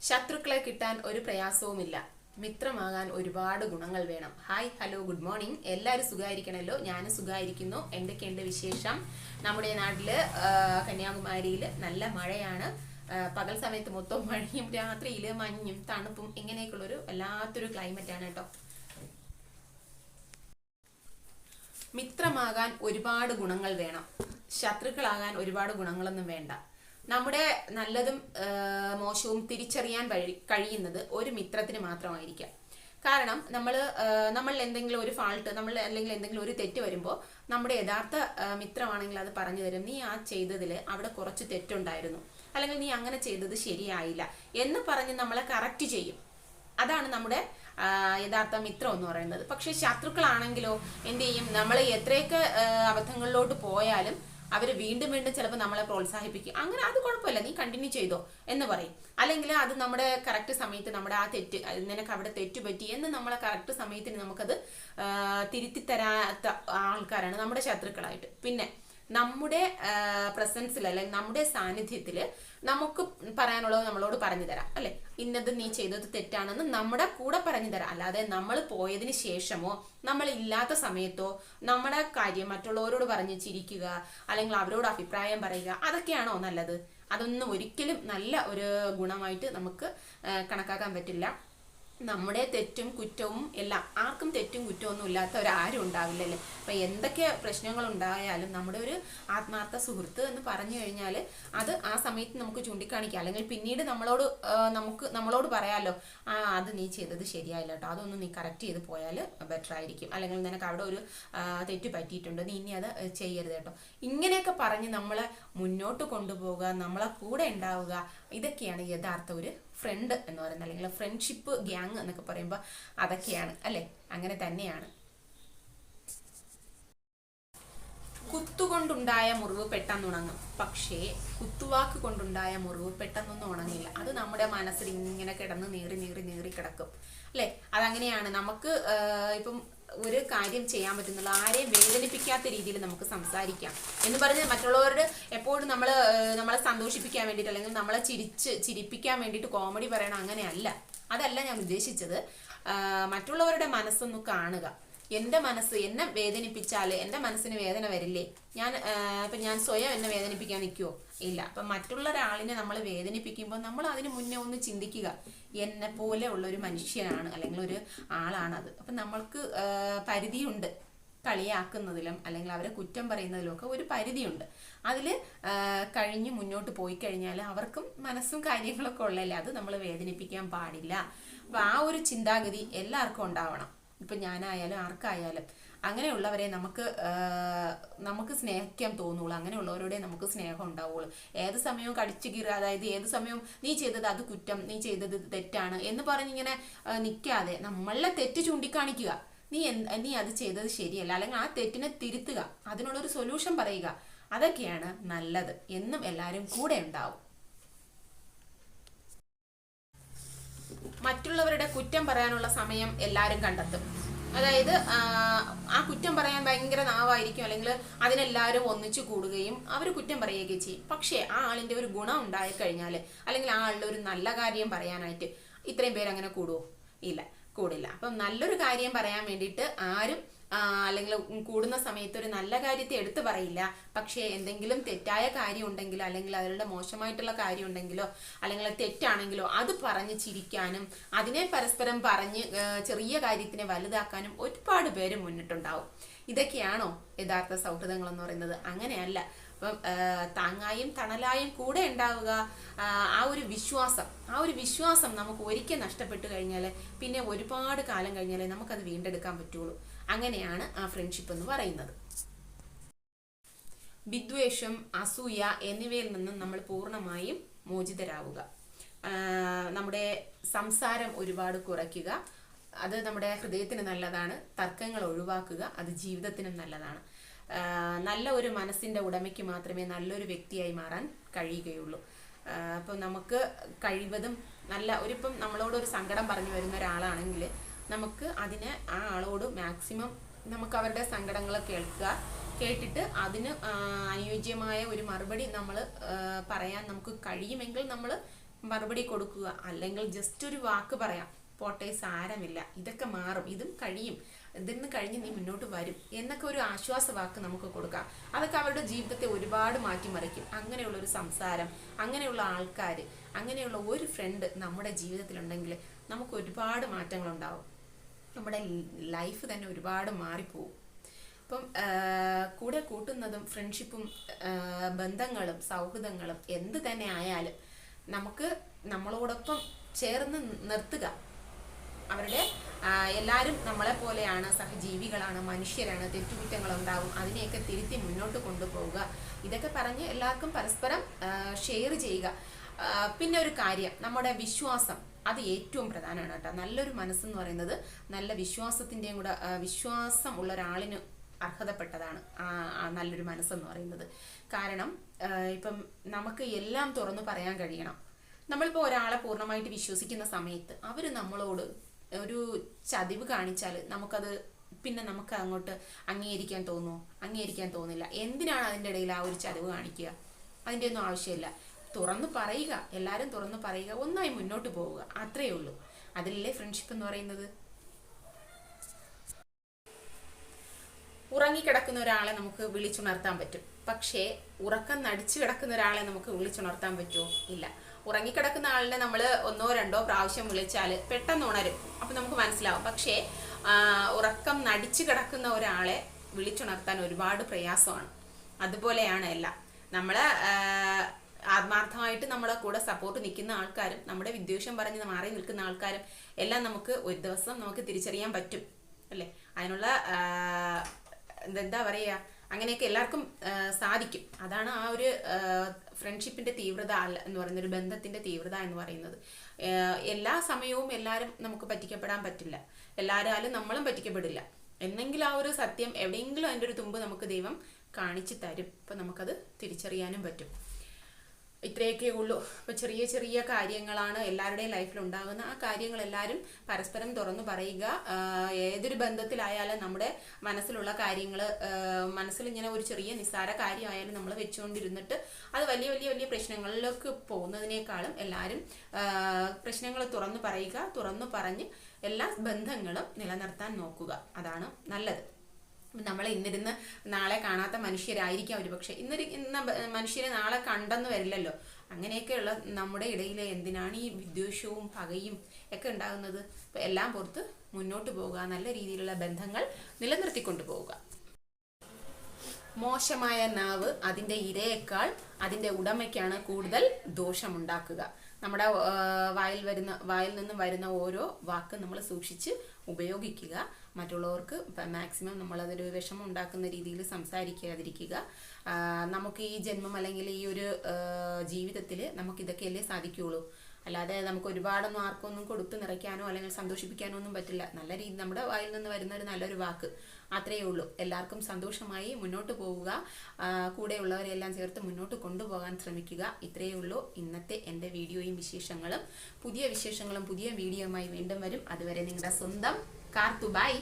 ശത്രുക്കളെ കിട്ടാൻ ഒരു പ്രയാസവുമില്ല. മിത്രമാകാൻ ഒരുപാട് ഗുണങ്ങൾ വേണം. Hi, hello, good morning. എല്ലാവരും സുഖമായിരിക്കണല്ലോ. ഞാനും സുഖമായിരിക്കുന്നു. എന്തൊക്കെയുണ്ട് വിശേഷം? നമ്മുടെ നാട്ടില് കന്യാകുമാരിയിൽ നല്ല മഴയാണ്. പകൽ സമയത്ത് മൊത്തം മഴയും രാത്രിയിൽ മഞ്ഞും തണുപ്പും ഇങ്ങനെയൊക്കെയുള്ളൊരു വല്ലാത്തൊരു ക്ലൈമറ്റ് ആണ് കേട്ടോ. മിത്രമാകാൻ ഒരുപാട് ഗുണങ്ങൾ വേണം. ശത്രുക്കളാകാൻ ഒരുപാട് ഗുണങ്ങളൊന്നും വേണ്ട. നമ്മുടെ നല്ലതും മോശവും തിരിച്ചറിയാൻ കഴിയുന്നത് ഒരു മിത്രത്തിന് മാത്രമായിരിക്കാം. കാരണം നമ്മൾ എന്തെങ്കിലും ഒരു ഫാൾട്ട്, അല്ലെങ്കിൽ എന്തെങ്കിലും ഒരു തെറ്റ് വരുമ്പോൾ നമ്മുടെ യഥാർത്ഥ മിത്രമാണെങ്കിൽ അത് പറഞ്ഞു തരും. നീ ആ ചെയ്തതിൽ അവിടെ കുറച്ച് തെറ്റുണ്ടായിരുന്നു, അല്ലെങ്കിൽ നീ അങ്ങനെ ചെയ്തത് ശരിയായില്ല എന്ന് പറഞ്ഞ് നമ്മളെ കറക്റ്റ് ചെയ്യും. അതാണ് നമ്മുടെ യഥാർത്ഥ മിത്രം എന്ന് പറയുന്നത്. പക്ഷെ ശത്രുക്കളാണെങ്കിലോ എന്ത് ചെയ്യും? നമ്മൾ എത്രയൊക്കെ അബദ്ധങ്ങളിലോട്ട് പോയാലും അവർ വീണ്ടും വീണ്ടും ചിലപ്പോൾ നമ്മളെ പ്രോത്സാഹിപ്പിക്കും. അങ്ങനെ അത് കുഴപ്പമില്ല, നീ കണ്ടിന്യൂ ചെയ്തോ എന്ന് പറയും. അല്ലെങ്കിൽ അത് നമ്മുടെ കറക്റ്റ് സമയത്ത് നമ്മുടെ ആ തെറ്റ്, നിനക്ക് അവിടെ തെറ്റുപറ്റി എന്ന് നമ്മളെ കറക്റ്റ് സമയത്തിന് നമുക്കത് തിരുത്തി തരാത്ത ആൾക്കാരാണ് നമ്മുടെ ശത്രുക്കളായിട്ട്. പിന്നെ നമ്മുടെ പ്രസൻസിൽ അല്ലെങ്കിൽ നമ്മുടെ സാന്നിധ്യത്തിൽ നമുക്ക് പറയാനുള്ളത് നമ്മളോട് പറഞ്ഞു തരാം, അല്ലെ? ഇന്നത് നീ ചെയ്തത് തെറ്റാണെന്ന് നമ്മുടെ കൂടെ പറഞ്ഞു തരാം. അല്ലാതെ നമ്മൾ പോയതിന് ശേഷമോ നമ്മൾ ഇല്ലാത്ത സമയത്തോ നമ്മുടെ കാര്യം മറ്റുള്ളവരോട് പറഞ്ഞ് ചിരിക്കുക, അല്ലെങ്കിൽ അവരോട് അഭിപ്രായം പറയുക, അതൊക്കെയാണോ നല്ലത്? അതൊന്നും ഒരിക്കലും നല്ല ഒരു ഗുണമായിട്ട് നമുക്ക് കണക്കാക്കാൻ പറ്റില്ല. നമ്മുടെ തെറ്റും കുറ്റവും എല്ലാം, ആർക്കും തെറ്റും കുറ്റവും ഒന്നും ഇല്ലാത്തവരാരും ഉണ്ടാവില്ലല്ലേ. അപ്പൊ എന്തൊക്കെ പ്രശ്നങ്ങൾ ഉണ്ടായാലും നമ്മുടെ ഒരു ആത്മാർത്ഥ സുഹൃത്ത് എന്ന് പറഞ്ഞു കഴിഞ്ഞാൽ അത് ആ സമയത്ത് നമുക്ക് ചൂണ്ടിക്കാണിക്കാം, അല്ലെങ്കിൽ പിന്നീട് നമ്മളോട് പറയാമല്ലോ, അത് നീ ചെയ്തത് ശരിയായില്ല കേട്ടോ, അതൊന്നും നീ കറക്റ്റ് ചെയ്ത് പോയാൽ ബെറ്റർ ആയിരിക്കും, അല്ലെങ്കിൽ നിനക്ക് അവിടെ ഒരു തെറ്റ് പറ്റിയിട്ടുണ്ട്, നീ ഇനി അത് ചെയ്യരുത് കേട്ടോ. ഇങ്ങനെയൊക്കെ പറഞ്ഞ് നമ്മളെ മുന്നോട്ട് കൊണ്ടുപോവുക, നമ്മളെ കൂടെ ഉണ്ടാവുക, ഇതൊക്കെയാണ് യഥാർത്ഥ ഒരു ഫ്രണ്ട് എന്ന് പറയുന്നത്, അല്ലെങ്കിൽ ഫ്രണ്ട്ഷിപ്പ് ഗ്യാങ് എന്നൊക്കെ പറയുമ്പോൾ അതൊക്കെയാണ്, അല്ലെ? അങ്ങനെ തന്നെയാണ്. കുത്തുകൊണ്ടുണ്ടായ മുറിവ് പെട്ടെന്നുണങ്ങും, പക്ഷേ കുത്തുവാക്ക് കൊണ്ടുണ്ടായ മുറിവ് പെട്ടെന്നൊന്നും ഉണങ്ങില്ല. അത് നമ്മുടെ മനസ്സിൽ ഇങ്ങനെ കിടന്ന് നീറി കിടക്കും, അല്ലെ? അതങ്ങനെയാണ്. നമുക്ക് ഇപ്പം ഒരു കാര്യം ചെയ്യാൻ പറ്റുന്നുള്ള, ആരെയും വേദനിപ്പിക്കാത്ത രീതിയിൽ നമുക്ക് സംസാരിക്കാം എന്ന് പറഞ്ഞ് മറ്റുള്ളവരുടെ എപ്പോഴും നമ്മളെ സന്തോഷിപ്പിക്കാൻ വേണ്ടിയിട്ട്, അല്ലെങ്കിൽ നമ്മളെ ചിരിപ്പിക്കാൻ വേണ്ടിയിട്ട് കോമഡി പറയണം, അങ്ങനെയല്ല. അതല്ല ഞാൻ ഉദ്ദേശിച്ചത്. മറ്റുള്ളവരുടെ മനസ്സൊന്ന് കാണുക. എൻ്റെ മനസ്സ് എന്നെ വേദനിപ്പിച്ചാൽ എൻ്റെ മനസ്സിന് വേദന വരില്ലേ? ഞാൻ സ്വയം എന്നെ വേദനിപ്പിക്കാൻ നിൽക്കുമോ? ഇല്ല. അപ്പം മറ്റുള്ള ഒരാളിനെ നമ്മൾ വേദനിപ്പിക്കുമ്പോൾ നമ്മൾ അതിന് മുന്നേ ഒന്ന് ചിന്തിക്കുക, എന്നെ പോലെ ഉള്ള ഒരു മനുഷ്യനാണ്, അല്ലെങ്കിൽ ഒരു ആളാണത്. അപ്പം നമ്മൾക്ക് പരിധിയുണ്ട്. കളിയാക്കുന്നതിലും അല്ലെങ്കിൽ അവരെ കുറ്റം പറയുന്നതിലും ഒക്കെ ഒരു പരിധിയുണ്ട്. അതിൽ കഴിഞ്ഞ് മുന്നോട്ട് പോയി കഴിഞ്ഞാൽ അവർക്കും മനസ്സും കാര്യങ്ങളൊക്കെ ഉള്ളല്ലേ, അത് നമ്മൾ വേദനിപ്പിക്കാൻ പാടില്ല. അപ്പം ആ ഒരു ചിന്താഗതി എല്ലാവർക്കും ഉണ്ടാവണം. ഇപ്പം ഞാനായാലും ആർക്കായാലും അങ്ങനെയുള്ളവരെ നമുക്ക് സ്നേഹിക്കാൻ തോന്നുള്ളൂ, അങ്ങനെയുള്ളവരോടെ നമുക്ക് സ്നേഹം ഉണ്ടാവുള്ളൂ. ഏത് സമയവും കടിച്ചു കീറുക, അതായത് ഏത് സമയവും നീ ചെയ്തത് അത് കുറ്റം, നീ ചെയ്തത് തെറ്റാണ് എന്ന് പറഞ്ഞിങ്ങനെ നിൽക്കാതെ നമ്മളെ തെറ്റ് ചൂണ്ടിക്കാണിക്കുക. നീ അത് ചെയ്തത് ശരിയല്ല, അല്ലെങ്കിൽ ആ തെറ്റിനെ തിരുത്തുക, അതിനുള്ളൊരു സൊല്യൂഷൻ പറയുക. അതൊക്കെയാണ് നല്ലത്. എന്നും എല്ലാവരും കൂടെ ഉണ്ടാവും. മറ്റുള്ളവരുടെ കുറ്റം പറയാനുള്ള സമയം എല്ലാവരും കണ്ടെത്തും. അതായത് ആ കുറ്റം പറയാൻ ഭയങ്കര നാവായിരിക്കും, അല്ലെങ്കിൽ അതിനെല്ലാവരും ഒന്നിച്ചു കൂടുകയും അവർ കുറ്റം പറയുകയൊക്കെ ചെയ്യും. പക്ഷേ ആ ആളിന്റെ ഒരു ഗുണം ഉണ്ടായി കഴിഞ്ഞാൽ, അല്ലെങ്കിൽ ആ ആളുടെ ഒരു നല്ല കാര്യം പറയാനായിട്ട് ഇത്രയും പേര് അങ്ങനെ കൂടുവോ? ഇല്ല, കൂടില്ല. അപ്പം നല്ലൊരു കാര്യം പറയാൻ വേണ്ടിയിട്ട് ആരും അല്ലെങ്കിൽ കൂടുന്ന സമയത്ത് ഒരു നല്ല കാര്യത്തെ എടുത്തു പറയില്ല. പക്ഷേ എന്തെങ്കിലും തെറ്റായ കാര്യം ഉണ്ടെങ്കിലോ, അല്ലെങ്കിൽ അവരുടെ മോശമായിട്ടുള്ള കാര്യം ഉണ്ടെങ്കിലോ, അല്ലെങ്കിൽ തെറ്റാണെങ്കിലോ അത് പറഞ്ഞ് ചിരിക്കാനും അതിനെ പരസ്പരം പറഞ്ഞ് ചെറിയ കാര്യത്തിനെ വലുതാക്കാനും ഒരുപാട് പേര് മുന്നിട്ടുണ്ടാവും. ഇതൊക്കെയാണോ യഥാർത്ഥ സൗഹൃദങ്ങൾ എന്ന് പറയുന്നത്? അങ്ങനെയല്ല. അപ്പം താങ്ങായും തണലായും കൂടെ ഉണ്ടാവുക. ആ ഒരു വിശ്വാസം നമുക്ക് ഒരിക്കൽ നഷ്ടപ്പെട്ടു കഴിഞ്ഞാൽ പിന്നെ ഒരുപാട് കാലം കഴിഞ്ഞാലേ നമുക്കത് വീണ്ടെടുക്കാൻ പറ്റുള്ളൂ. അങ്ങനെയാണ് ആ ഫ്രണ്ട്ഷിപ്പ് എന്ന് പറയുന്നത്. വിദ്വേഷം, അസൂയ എന്നിവയിൽ നിന്നും നമ്മൾ പൂർണ്ണമായും മോചിതരാവുക. നമ്മുടെ സംസാരം ഒരുപാട് കുറയ്ക്കുക. അത് നമ്മുടെ ഹൃദയത്തിന് നല്ലതാണ്. തർക്കങ്ങൾ ഒഴിവാക്കുക, അത് ജീവിതത്തിനും നല്ലതാണ്. നല്ല ഒരു മനസ്സിന്റെ ഉടമയ്ക്ക് മാത്രമേ നല്ലൊരു വ്യക്തിയായി മാറാൻ കഴിയുകയുള്ളൂ. അപ്പം നമുക്ക് കഴിവതും ഇപ്പം നമ്മളോടൊരു സങ്കടം പറഞ്ഞു വരുന്ന ഒരാളാണെങ്കിൽ നമുക്ക് അതിനെ ആ ആളോട് മാക്സിമം നമുക്ക് അവരുടെ സങ്കടങ്ങൾ കേട്ടിട്ട് അതിന് അനുയോജ്യമായ ഒരു മറുപടി നമ്മൾ പറയാൻ നമുക്ക് കഴിയുമെങ്കിൽ നമ്മൾ മറുപടി കൊടുക്കുക, അല്ലെങ്കിൽ ജസ്റ്റ് ഒരു വാക്ക് പറയാം, പോട്ടെ സാരമില്ല, ഇതൊക്കെ മാറും, ഇതും കഴിയും, ഇതിന്ന് കഴിഞ്ഞ് നീ മുന്നോട്ട് വരും എന്നൊക്കെ ഒരു ആശ്വാസ വാക്ക് നമുക്ക് കൊടുക്കാം. അതൊക്കെ അവരുടെ ജീവിതത്തെ ഒരുപാട് മാറ്റിമറിക്കും. അങ്ങനെയുള്ള ഒരു സംസാരം, അങ്ങനെയുള്ള ആൾക്കാർ, അങ്ങനെയുള്ള ഒരു ഫ്രണ്ട് നമ്മുടെ ജീവിതത്തിലുണ്ടെങ്കിൽ നമുക്ക് ഒരുപാട് മാറ്റങ്ങളുണ്ടാവും. നമ്മുടെ ലൈഫ് തന്നെ ഒരുപാട് മാറിപ്പോവും. അപ്പം കൂടെ കൂട്ടുന്നതും ഫ്രണ്ട്ഷിപ്പും ബന്ധങ്ങളും സൗഹൃദങ്ങളും എന്ത് തന്നെ ആയാലും നമുക്ക് നമ്മളോടൊപ്പം ചേർന്ന് നിർത്തുക. അവരുടെ എല്ലാവരും നമ്മളെ പോലെയാണ്, സഹജീവികളാണ്, മനുഷ്യരാണ്, തെറ്റുകുറ്റങ്ങളുണ്ടാവും, അതിനെയൊക്കെ തിരുത്തി മുന്നോട്ട് കൊണ്ടുപോവുക. ഇതൊക്കെ പറഞ്ഞ് എല്ലാവർക്കും പരസ്പരം ഷെയർ ചെയ്യുക. പിന്നെ ഒരു കാര്യം, നമ്മുടെ വിശ്വാസം, അത് ഏറ്റവും പ്രധാനമാണ് കേട്ടോ. നല്ലൊരു മനസ്സെന്ന് പറയുന്നത് നല്ല വിശ്വാസത്തിൻ്റെയും കൂടെ, വിശ്വാസം ഉള്ള ഒരാളിന് അർഹതപ്പെട്ടതാണ് നല്ലൊരു മനസ്സെന്ന് പറയുന്നത്. കാരണം ഇപ്പം നമുക്ക് എല്ലാം തുറന്നു പറയാൻ കഴിയണം. നമ്മളിപ്പോൾ ഒരാളെ പൂർണ്ണമായിട്ട് വിശ്വസിക്കുന്ന സമയത്ത് അവർ നമ്മളോട് ഒരു ചതിവ് കാണിച്ചാൽ നമുക്കത് പിന്നെ നമുക്ക് അങ്ങോട്ട് അംഗീകരിക്കാൻ തോന്നുമോ? അംഗീകരിക്കാൻ തോന്നില്ല. എന്തിനാണ് അതിൻ്റെ ഇടയിൽ ആ ഒരു ചതിവ് കാണിക്കുക? അതിൻ്റെ ഒന്നും ആവശ്യമില്ല. തുറന്നു പറയുക, എല്ലാവരും തുറന്നു പറയുക, ഒന്നായി മുന്നോട്ട് പോവുക, അത്രയേ ഉള്ളൂ. അതിലല്ലേ ഫ്രണ്ട്ഷിപ്പ് എന്ന് പറയുന്നത്. ഉറങ്ങിക്കിടക്കുന്ന ഒരാളെ നമുക്ക് വിളിച്ചുണർത്താൻ പറ്റും, പക്ഷേ ഉറക്കം നടിച്ചു കിടക്കുന്ന ഒരാളെ നമുക്ക് വിളിച്ചുണർത്താൻ പറ്റുമോ? ഇല്ല. ഉറങ്ങിക്കിടക്കുന്ന ആളിനെ നമ്മൾ 1 or 2 പ്രാവശ്യം വിളിച്ചാൽ പെട്ടെന്ന് ഉണരും, അപ്പം നമുക്ക് മനസ്സിലാവും. പക്ഷേ ഉറക്കം നടിച്ചു കിടക്കുന്ന ഒരാളെ വിളിച്ചുണർത്താൻ ഒരുപാട് പ്രയാസമാണ്. അതുപോലെയാണ് എല്ലാം. നമ്മളെ ആത്മാർത്ഥമായിട്ട് നമ്മുടെ കൂടെ സപ്പോർട്ട് നിൽക്കുന്ന ആൾക്കാരും നമ്മുടെ വിദ്വേഷം പറഞ്ഞ് മാറി നിൽക്കുന്ന ആൾക്കാരും എല്ലാം നമുക്ക് ഒരു ദിവസം നമുക്ക് തിരിച്ചറിയാൻ പറ്റും അല്ലേ? അതിനുള്ള എന്താ പറയുക, അങ്ങനെയൊക്കെ എല്ലാവർക്കും സാധിക്കും. അതാണ് ആ ഒരു ഫ്രണ്ട്ഷിപ്പിന്റെ തീവ്രത എന്ന് പറയുന്നത്, ഒരു ബന്ധത്തിന്റെ തീവ്രത എന്ന് പറയുന്നത്. എല്ലാ സമയവും എല്ലാവരും നമുക്ക് പറ്റിക്കപ്പെടാൻ പറ്റില്ല, എല്ലാവരും നമ്മളും പറ്റിക്കപ്പെടില്ല. എന്നെങ്കിലും ആ ഒരു സത്യം എവിടെയെങ്കിലും അതിൻ്റെ ഒരു തുമ്പ് നമുക്ക് ദൈവം കാണിച്ചു തരും. അപ്പം നമുക്കത് തിരിച്ചറിയാനും പറ്റും. ഇത്രയൊക്കെ ഉള്ളൂ. അപ്പോൾ ചെറിയ ചെറിയ കാര്യങ്ങളാണ് എല്ലാവരുടെയും ലൈഫിൽ ഉണ്ടാകുന്ന. ആ കാര്യങ്ങൾ എല്ലാവരും പരസ്പരം തുറന്നു പറയുക. ഏതൊരു ബന്ധത്തിലായാലും നമ്മുടെ മനസ്സിലുള്ള കാര്യങ്ങൾ, മനസ്സിൽ ഇങ്ങനെ ഒരു ചെറിയ നിസ്സാര കാര്യമായാലും നമ്മൾ വെച്ചുകൊണ്ടിരുന്നിട്ട് അത് വലിയ വലിയ വലിയ പ്രശ്നങ്ങളിലേക്ക് പോകുന്നതിനേക്കാളും എല്ലാവരും പ്രശ്നങ്ങൾ തുറന്നു പറയുക. തുറന്നു പറഞ്ഞ് എല്ലാ ബന്ധങ്ങളും നിലനിർത്താൻ നോക്കുക. അതാണ് നല്ലത്. നമ്മളെ ഇന്നിരുന്ന് നാളെ കാണാത്ത മനുഷ്യരായിരിക്കാം ഒരുപക്ഷെ. ഇന്ന് മനുഷ്യരെ നാളെ കണ്ടെന്ന് വരില്ലല്ലോ. അങ്ങനെയൊക്കെയുള്ള നമ്മുടെ ഇടയിൽ എന്തിനാണ് ഈ വിദ്വേഷവും പകയും ഒക്കെ ഉണ്ടാകുന്നത്? അപ്പം എല്ലാം പുറത്ത് മുന്നോട്ട് പോവുക, നല്ല രീതിയിലുള്ള ബന്ധങ്ങൾ നിലനിർത്തിക്കൊണ്ടു പോവുക. മോശമായ നാവ് അതിൻ്റെ ഇരയേക്കാൾ അതിൻ്റെ ഉടമയ്ക്കാണ് കൂടുതൽ ദോഷമുണ്ടാക്കുക. നമ്മുടെ വായിൽ നിന്നും വരുന്ന ഓരോ വാക്ക് നമ്മൾ സൂക്ഷിച്ച് ഉപയോഗിക്കുക. മറ്റുള്ളവർക്ക് മാക്സിമം നമ്മളതൊരു വിഷമം ഉണ്ടാക്കുന്ന രീതിയിൽ സംസാരിക്കാതിരിക്കുക. നമുക്ക് ഈ ജന്മം അല്ലെങ്കിൽ ഈ ഒരു ജീവിതത്തിൽ നമുക്കിതൊക്കെയല്ലേ സാധിക്കുകയുള്ളൂ. അല്ലാതെ നമുക്ക് ഒരുപാടൊന്നും ആർക്കൊന്നും കൊടുത്തു നിറയ്ക്കാനോ അല്ലെങ്കിൽ സന്തോഷിപ്പിക്കാനോ ഒന്നും പറ്റില്ല. നല്ല രീതി നമ്മുടെ വായിൽ നിന്ന് വരുന്ന ഒരു നല്ലൊരു വാക്ക്, അത്രയേ ഉള്ളൂ. എല്ലാവർക്കും സന്തോഷമായി മുന്നോട്ട് പോവുക. കൂടെയുള്ളവരെല്ലാം ചേർത്ത് മുന്നോട്ട് കൊണ്ടുപോകാൻ ശ്രമിക്കുക. ഇത്രയേ ഉള്ളൂ ഇന്നത്തെ എൻ്റെ വീഡിയോയും വിശേഷങ്ങളും. പുതിയ വിശേഷങ്ങളും പുതിയ വീഡിയോയുമായി വീണ്ടും വരും. അതുവരെ നിങ്ങളുടെ സ്വന്തം കാർത്തു. ബൈ.